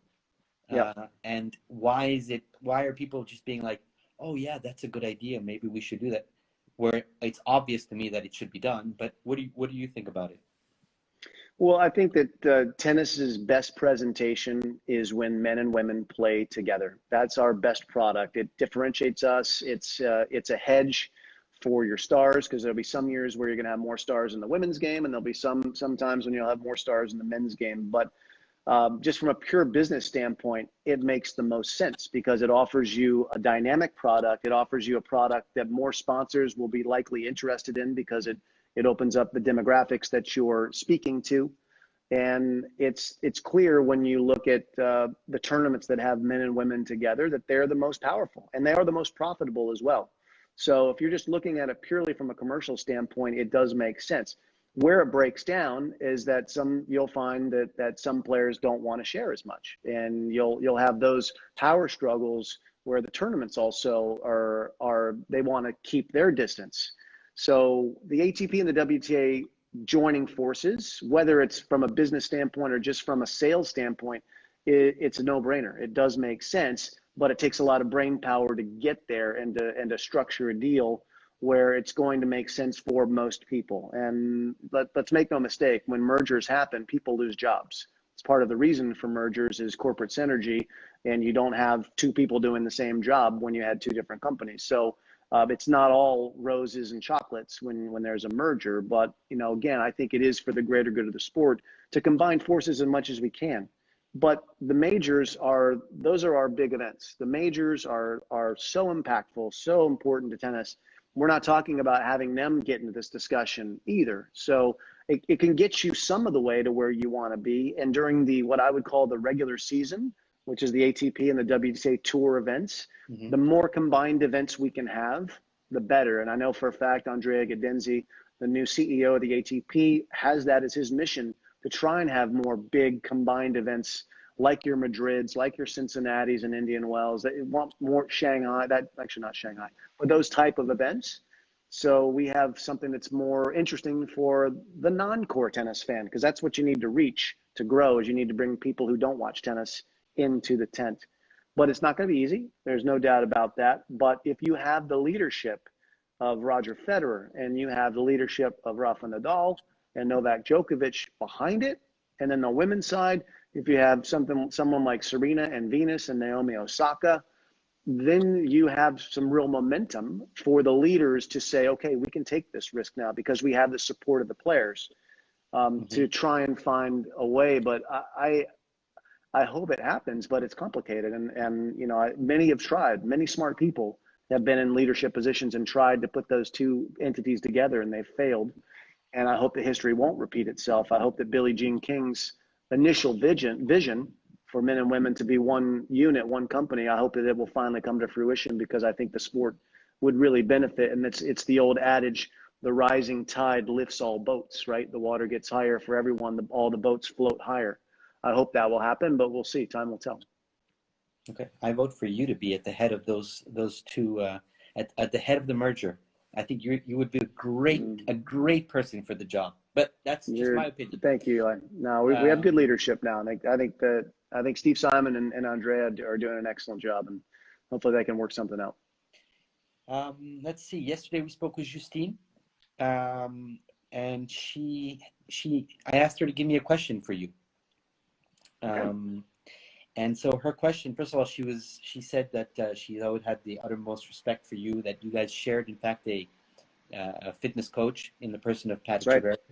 Yeah. and why are people just being like, oh yeah, that's a good idea, maybe we should do that, where it's obvious to me that it should be done. But what do you think about it? Well, I think that tennis's best presentation is when men and women play together. That's our best product. It differentiates us. It's a hedge for your stars because there'll be some years where you're going to have more stars in the women's game, and there'll be sometimes when you'll have more stars in the men's game. But just from a pure business standpoint, it makes the most sense because it offers you a dynamic product. It offers you a product that more sponsors will be likely interested in because it opens up the demographics that you're speaking to. And it's clear when you look at the tournaments that have men and women together that they're the most powerful and they are the most profitable as well. So if you're just looking at it purely from a commercial standpoint, it does make sense. Where it breaks down is that you'll find that some players don't want to share as much, and you'll have those power struggles where the tournaments also are they want to keep their distance. So the ATP and the WTA joining forces, whether it's from a business standpoint or just from a sales standpoint, it's a no-brainer. It does make sense, but it takes a lot of brain power to get there and to structure a deal where it's going to make sense for most people. And let's make no mistake, when mergers happen, people lose jobs. It's part of the reason for mergers is corporate synergy, and you don't have two people doing the same job when you had two different companies. So it's not all roses and chocolates when there's a merger. But, again, I think it is for the greater good of the sport to combine forces as much as we can. But the majors those are our big events. The majors are so impactful, so important to tennis. We're not talking about having them get into this discussion either. So it can get you some of the way to where you want to be. And during what I would call the regular season, which is the ATP and the WTA Tour events, the more combined events we can have, the better. And I know for a fact, Andrea Gadenzi, the new CEO of the ATP, has that as his mission to try and have more big combined events like your Madrids, like your Cincinnatis and Indian Wells. They want more Shanghai, actually not Shanghai, but those type of events. So we have something that's more interesting for the non-core tennis fan, because that's what you need to reach to grow, is you need to bring people who don't watch tennis into the tent. But it's not going to be easy. There's no doubt about that. But if you have the leadership of Roger Federer and you have the leadership of Rafa Nadal and Novak Djokovic behind it, and then the women's side, if you have someone like Serena and Venus and Naomi Osaka, then you have some real momentum for the leaders to say, okay, we can take this risk now because we have the support of the players to try and find a way. But I hope it happens, but it's complicated. And many have tried. Many smart people have been in leadership positions and tried to put those two entities together, and they've failed. And I hope that history won't repeat itself. I hope that Billie Jean King's initial vision for men and women to be one unit, one company, I hope that it will finally come to fruition, because I think the sport would really benefit. And it's the old adage, the rising tide lifts all boats, right? The water gets higher for everyone. All the boats float higher. I hope that will happen, but we'll see. Time will tell. Okay, I vote for you to be at the head of those two, at the head of the merger. I think you would be a great person for the job. But that's just my opinion. Thank you, Eli. No, we have good leadership now. I think Steve Simon and Andrea are doing an excellent job, and hopefully they can work something out. Let's see. Yesterday we spoke with Justine, and I asked her to give me a question for you. Okay. And so her question, first of all, she said that she always had the uttermost respect for you, that you guys shared, in fact, a fitness coach in the person of Patrick Evert,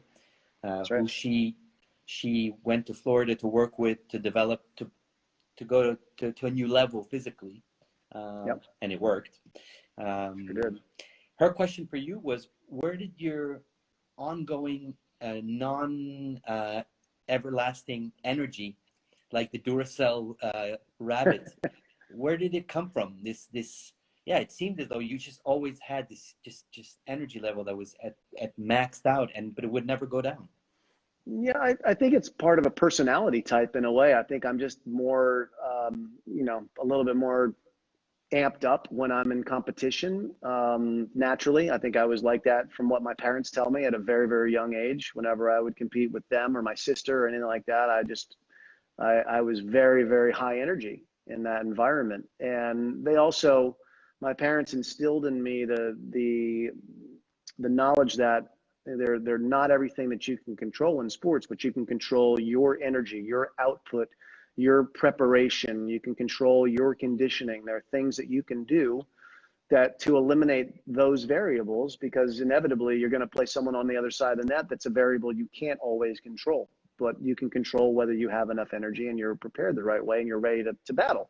who she went to Florida to work with, to develop, to go to a new level physically, and it worked. Sure did. Her question for you was, where did your ongoing non everlasting energy, like the Duracell rabbit. Where did it come from? This yeah, it seemed as though you just always had this just energy level that was at maxed out, but it would never go down. Yeah, I think it's part of a personality type in a way. I think I'm just more, a little bit more amped up when I'm in competition. Naturally, I think I was like that from what my parents tell me at a very, very young age. Whenever I would compete with them or my sister or anything like that, I was very, very high energy in that environment. And my parents instilled in me the knowledge that they're not everything that you can control in sports, but you can control your energy, your output, your preparation. You can control your conditioning. There are things that you can do that to eliminate those variables, because inevitably you're going to play someone on the other side of the net that's a variable you can't always control, but you can control whether you have enough energy and you're prepared the right way and you're ready to battle.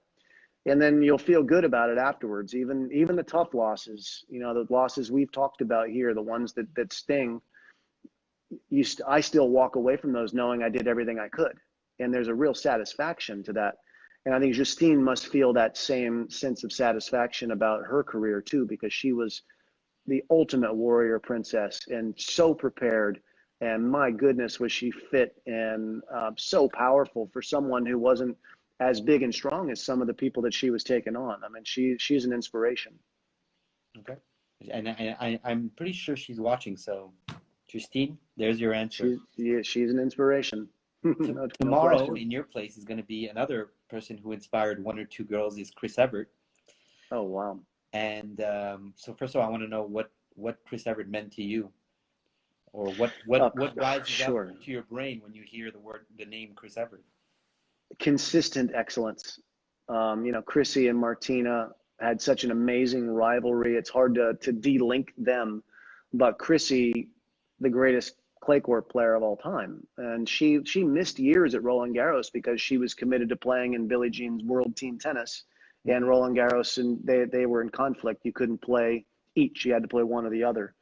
And then you'll feel good about it afterwards. Even the tough losses, the losses we've talked about here, the ones that sting, I still walk away from those knowing I did everything I could. And there's a real satisfaction to that. And I think Justine must feel that same sense of satisfaction about her career too, because she was the ultimate warrior princess and so prepared. And my goodness, was she fit and so powerful for someone who wasn't as big and strong as some of the people that she was taking on. I mean, she's an inspiration. Okay. And I'm pretty sure she's watching. So, Justine, there's your answer. She's an inspiration. Tomorrow in your place is going to be another person who inspired one or two girls, is Chris Evert. Oh, wow. And so first of all, I want to know what Chris Evert meant to you, or what rises up to your brain when you hear the name Chris Evert. Consistent excellence. Chrissy and Martina had such an amazing rivalry. It's hard to de-link them, but Chrissy, the greatest clay court player of all time, and she missed years at Roland Garros because she was committed to playing in Billie Jean's World Team Tennis, and Roland Garros, and they were in conflict. You couldn't play each; you had to play one or the other.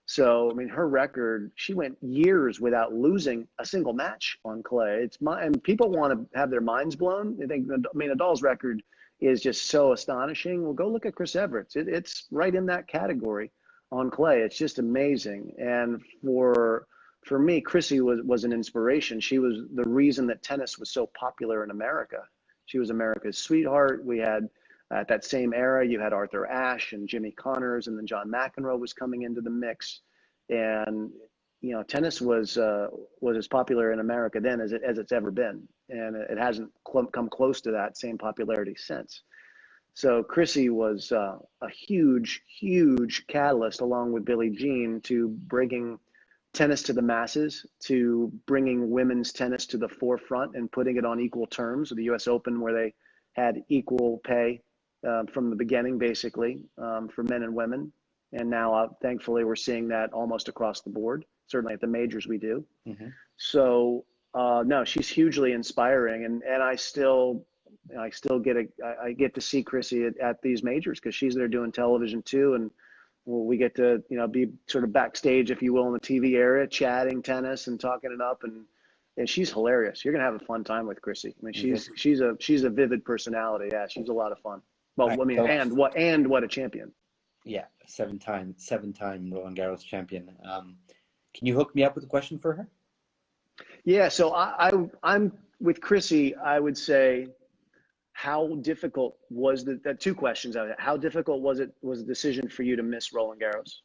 So, I mean, her record, she went years without losing a single match on clay. And people want to have their minds blown. They think, Nadal's record is just so astonishing. Well, go look at Chris Evert's. It's right in that category on clay. It's just amazing. And for me, Chrissy was an inspiration. She was the reason that tennis was so popular in America. She was America's sweetheart. We had, at that same era, you had Arthur Ashe and Jimmy Connors, and then John McEnroe was coming into the mix. And tennis was as popular in America then as it's ever been, and it hasn't come close to that same popularity since. So Chrissy was a huge, huge catalyst, along with Billie Jean, to bringing tennis to the masses, to bringing women's tennis to the forefront and putting it on equal terms with the U.S. Open, where they had equal pay from the beginning, basically, for men and women. And now, thankfully, we're seeing that almost across the board. Certainly at the majors, we do. Mm-hmm. So, no, she's hugely inspiring, and I still get to see Chrissy at these majors, because she's there doing television too, and we get to be sort of backstage, if you will, in the TV area, chatting tennis and talking it up, and she's hilarious. You're gonna have a fun time with Chrissy. I mean, she's a vivid personality. Yeah, she's a lot of fun. Well, I mean, and what a champion. Yeah, seven-time Roland Garros champion. Can you hook me up with a question for her? Yeah, so I'm with Chrissy. I would say, how difficult was two questions out of it. How difficult was the decision for you to miss Roland Garros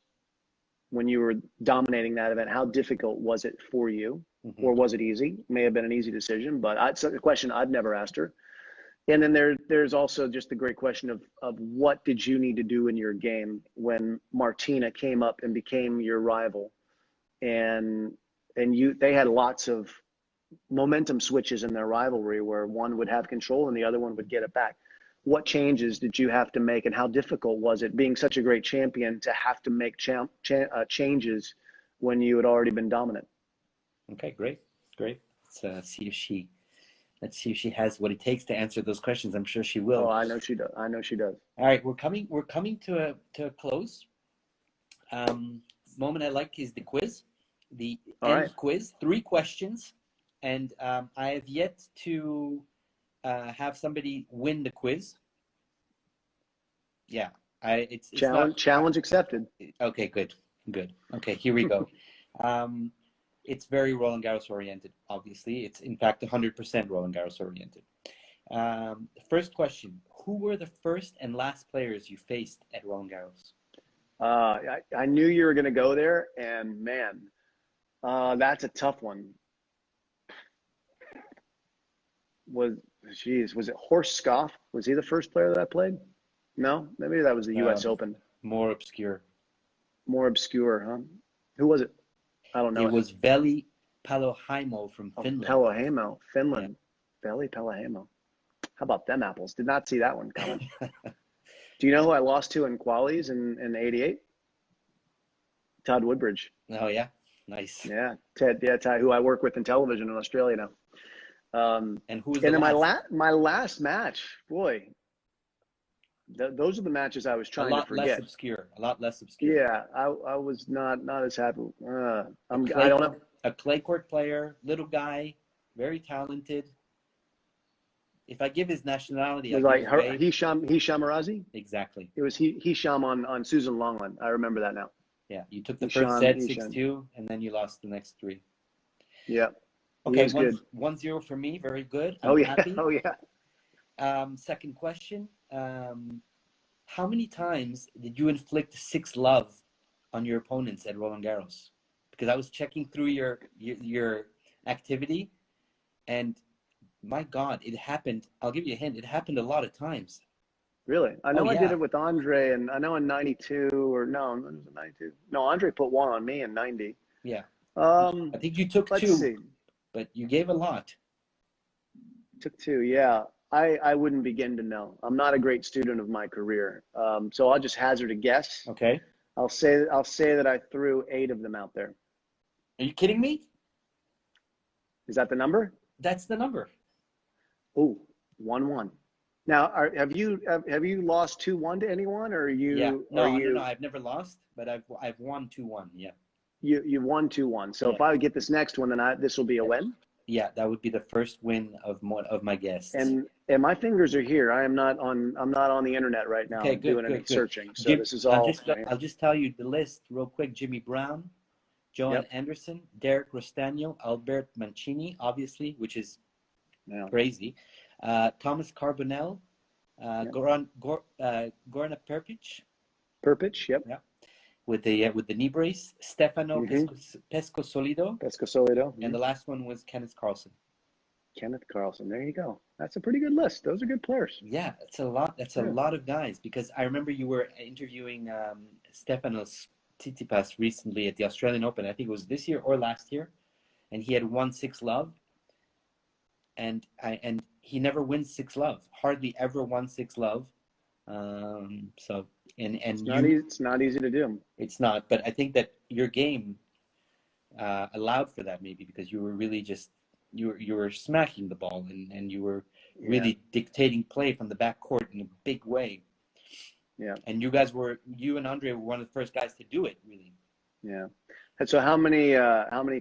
when you were dominating that event? How difficult was it for you, mm-hmm. or was it easy? May have been an easy decision, but it's a question I've never asked her. And then there's also just the great question of what did you need to do in your game when Martina came up and became your rival, and they had lots of momentum switches in their rivalry where one would have control and the other one would get it back. What changes did you have to make, and how difficult was it, being such a great champion, to have to make changes when you had already been dominant? Okay, great. Let's see if she has what it takes to answer those questions. I'm sure she will. Oh, I know she does. All right, we're coming to a close. Moment I like is the quiz. the All end right. quiz, 3 questions, and I have yet to have somebody win the quiz. Yeah, it's not Challenge accepted. okay. Good. Okay, here we go. It's very Roland Garros oriented. Obviously, it's in fact 100% Roland Garros oriented. First question: who were the first and last players you faced at Roland Garros? I knew you were going to go there, and man, that's a tough one. Was it Horst Scoff? Was he the first player that I played? No, maybe that was the U.S. Open. More obscure. More obscure, huh? Who was it? I don't know. It was Veli Paloheimo from Finland. Paloheimo, Finland. Yeah. Veli Paloheimo. How about them apples? Did not see that one coming. Do you know who I lost to in qualies in '88? Todd Woodbridge. Oh yeah, nice. Yeah, Ted. Yeah, Ty, who I work with in television in Australia now. And who was and then my last match, boy, those are the matches I was trying to forget. A lot less obscure. Yeah, I was not as happy. I don't know. A clay court player, little guy, very talented. If I give his nationality, it was like Hisham Arazi. Exactly. It was Hisham on Susan Longland. I remember that now. Yeah, you took the first set 6-2, and then you lost the next 3. Yeah. Okay, 1-0 for me. Very good. I'm happy. Oh yeah. Second question: how many times did you inflict 6-love on your opponents at Roland Garros? Because I was checking through your activity, and my God, it happened. I'll give you a hint. It happened a lot of times. Really? I know I did it with Andre, and I know in '92 or no, it was in '92. No, Andre put one on me in '90. Yeah. I think you took 2, but you gave a lot. Took 2, yeah. I wouldn't begin to know. I'm not a great student of my career, so I'll just hazard a guess. Okay. I'll say that I threw 8 of them out there. Are you kidding me? Is that the number? That's the number. Oh, 1-1. Now, have you lost 2-1 to anyone, or are you? Yeah. No. I've never lost, but I've won 2-1. Yeah. You won 2-1. So if I would get this next one, then this will be a win. Yeah, that would be the first win of my guests. And my fingers are here. I'm not on the internet right now doing any searching. So this is all. I'll just tell you the list real quick. Jimmy Brown, Johan Anderson, Derek Rostagno, Albert Mancini, obviously, which is crazy. Thomas Carbonell, Goran Perpic. Perpic, yep. Yeah. With the knee brace, Stefano Pescosolido. Pescosolido. And the last one was Kenneth Carlson. Kenneth Carlson. There you go. That's a pretty good list. Those are good players. Yeah, it's a lot. That's a lot of guys, because I remember you were interviewing Stefanos Tsitsipas recently at the Australian Open. I think it was this year or last year, and he had won 6-love. And he never wins 6-love. Hardly ever won 6-love. So it's not easy to do. It's not, but I think that your game allowed for that, maybe because you were really just you were smacking the ball and you were really dictating play from the back court in a big way. Yeah. And you and Andre were one of the first guys to do it, really. Yeah. And so how many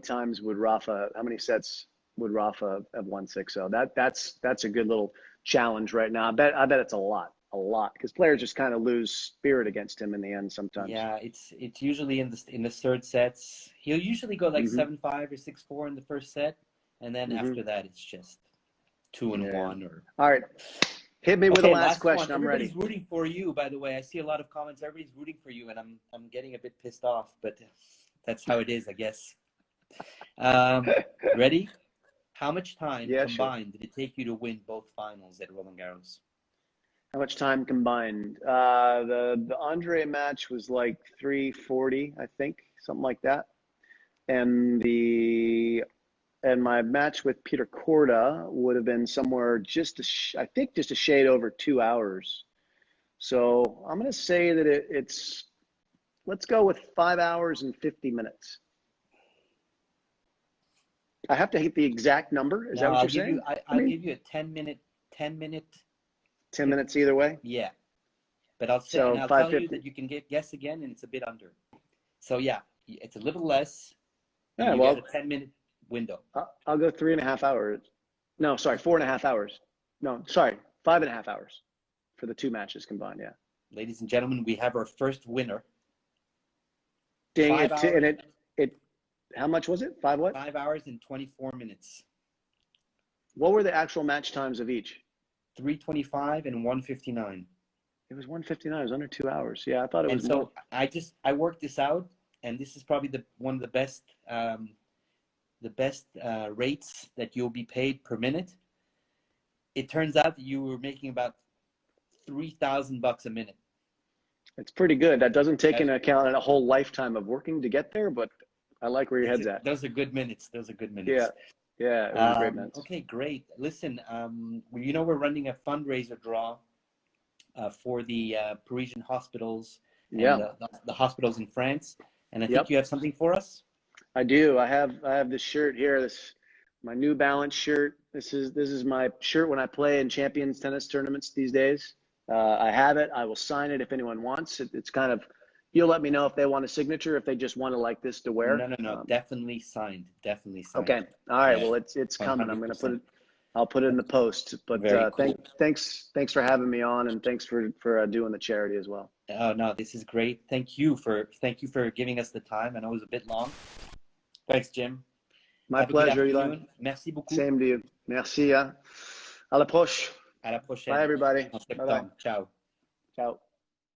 times would how many sets would Rafa have won 6-0? That's a good little challenge right now. I bet it's a lot, because players just kind of lose spirit against him in the end sometimes. Yeah, it's usually in the third sets. He'll usually go like 7-5 or 6-4 in the first set, and then after that it's just 2-1 or. All right, hit me with the last question. I'm ready. Everybody's rooting for you, by the way. I see a lot of comments. Everybody's rooting for you, and I'm getting a bit pissed off, but that's how it is, I guess. Ready? How much time combined did it take you to win both finals at Roland Garros? How much time combined? The Andre match was like 3:40, I think, something like that. And my match with Peter Korda would have been somewhere just a shade over 2 hours. So I'm going to say that it's, let's go with 5 hours and 50 minutes. I have to hit the exact number. Is that what you're saying? I'll give you a 10 minute. 10 minutes either way? Yeah. But I'll tell you that you can guess again, and it's a bit under. So yeah, it's a little less. and Yeah, you get well, a 10-minute window. I'll go 3.5 hours. No, sorry, 4.5 hours. No, sorry, 5.5 hours for the two matches combined. Yeah. Ladies and gentlemen, we have our first winner. Dang 5 it! hours, And it. How much was it? Five what? 5 hours and 24 minutes. What were the actual match times of each? 3:25 and 1:59. It was 1:59. It was under 2 hours. Yeah, I thought it And was more. so I worked this out, and this is probably one of the best rates that you'll be paid per minute. It turns out that you were making about $3,000 a minute. It's pretty good. That doesn't take into account a whole lifetime of working to get there, but I like where your head's at. Those are good minutes. Yeah, yeah, it was great minutes. Okay, great. Listen, we're running a fundraiser draw for the Parisian hospitals and the hospitals in France, and I think you have something for us. I do. I have this shirt here. My New Balance shirt. This is my shirt when I play in Champions tennis tournaments these days. I have it. I will sign it if anyone wants it. It's kind of, you'll let me know if they want a signature, if they just want to like this to wear. No. Definitely signed. Definitely signed. Okay. All right. Yeah. Well, it's coming. 100%. I'm going to put it. I'll put it in the post. But cool. thanks for having me on, and thanks for doing the charity as well. Oh no, this is great. Thank you for giving us the time. I know it was a bit long. Thanks, Jim. My pleasure, Eli. Merci beaucoup. Same to you. Merci. À la prochaine. À la prochaine. Bye, everybody. En septembre. Ciao. Ciao.